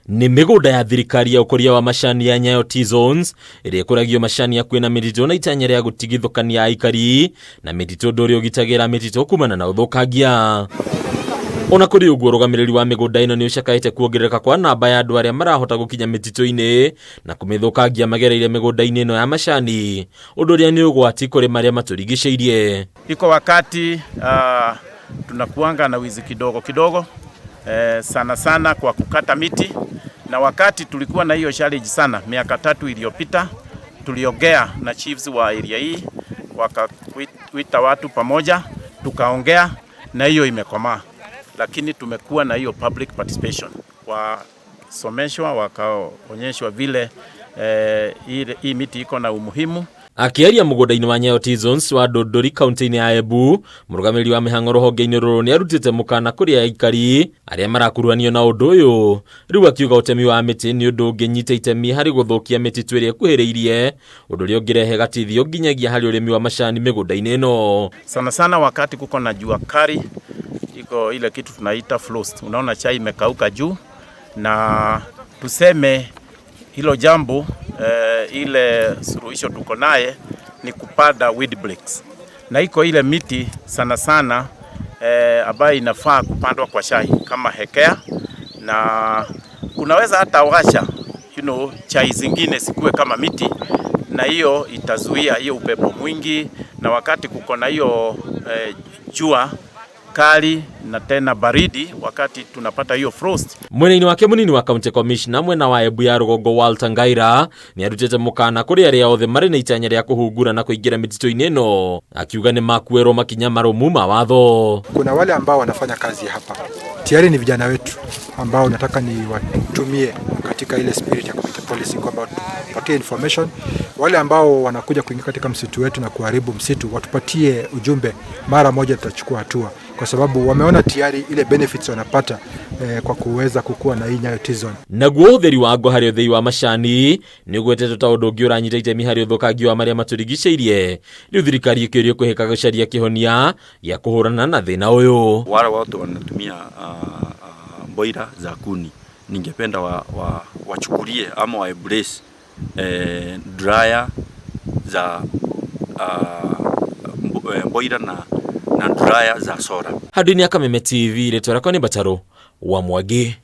Nĩ mĩgũnda ya thirikari ya ũkũria wa macani ya Nyayo T-Zones ĩrĩa ĩkũragio macani ya kwĩna mĩtitũ na itanya rĩa gũtigithũkania aikari na mĩtitũ ũndũ ũrĩa ũgitagĩra mĩtitũ kumana na ũthũkangia. Ona kũrĩ ũguo rũgamĩrĩri wa mĩgũnda ĩno nĩ ũcakaĩte kuongerereka kwa namba ya andũ arĩa marahota gũkinya mĩtitũ-inĩ na kũmĩthũkangia magereire mĩgũnda-inĩ ĩno ya macani, ũndũ ũrĩa nĩ ũgwati kũrĩ marĩa matũrigicĩirie. Iko wakati tunakuanga na wizi kidogo kidogo sana sana kwa kukata miti, na wakati tulikuwa na hiyo challenge sana miaka 3 iliyopita, tuliongea na chiefs wa area hii, wakakuita watu pamoja, tukaongea na hiyo imekomaa. Lakini tumekuwa na hiyo public participation, wasomeshwa wakaonyeshwa vile hii miti iko na umuhimu. Akiaria mũgũnda-inĩ wa Nyayo T-Zones wa Ndũndũri kaunti-inĩ ya Embu, mũrũgamĩrĩri wa mĩhang'o rũhonge-inĩ rũrũ nĩ arutĩte mũkana kũrĩ aikari arĩa marakuruhanio na ũndũ ũyũ, rĩu akiuga ũtemi wa mĩtĩ nĩ ũndũ ũngĩnyita itemi harĩ gũthũkia mĩtitũ ĩrĩa ĩkuhĩrĩirie, ũndũ ũrĩa ũngĩrehe gatithio nginyagia harĩ ũrĩmi wa macani mĩgũnda-inĩ ĩno. Sana sana wakati kuko na jua kali, iko ile kitu tunaita frost, unaona chai imekauka juu, na tuseme hilo jambo ile suluhisho tuko naye ni kupanda weed breaks, na iko ile miti sana sana ambayo inafaa kupandwa kwa chai kama hekea, na unaweza hata washa chai zingine sikuwe kama miti, na hiyo itazuia hiyo upepo mwingi, na wakati kuko na hiyo jua kali na tena baridi, wakati tunapata hiyo frost. Mwena-inĩ wake mũnini wa county commissioner mwena wa Embu ya rũgongo Walter Ngaira nĩ arutĩte mũkana kũrĩ arĩa othe marĩ na itanya rĩa kũhungura na kũingĩra mĩtitũ-inĩ ĩno, akiuga nĩ makuerwo makinya marũmu ma watho. Kuna wale ambao wanafanya kazi hapa tayari ni vijana wetu ambao nataka ni watumie katika ile spirit ya community policy kwamba tupatie information. Wale ambao wanakuja kuingia katika msitu wetu na kuharibu msitu watupatie ujumbe mara moja, tutachukua hatua, kwa sababu wameona tayari ile benefits wanapata kwa kuweza kukua na hii Nyayo T-Zone. Naguo ũtheri wa ngo harĩ ũthei wa macani nĩ ũgwetetwo ta ũndũ ũngĩ ũranyita itemi harĩ ũthũkangia wa marĩa matũrigicĩirie, rĩu thirikari ĩkĩũrio kwĩhĩka gũcaria kĩhonia gĩa kũhũrana na thĩna ũyũ. Wale watu wanatumia boira za kuni, ningependa wachukulie ama wa embrace dryer za boira na dryer za solar. Handũ-inĩ ya Kameme TV, rĩtwa rĩakwa nĩ Bataro wa Mwangi.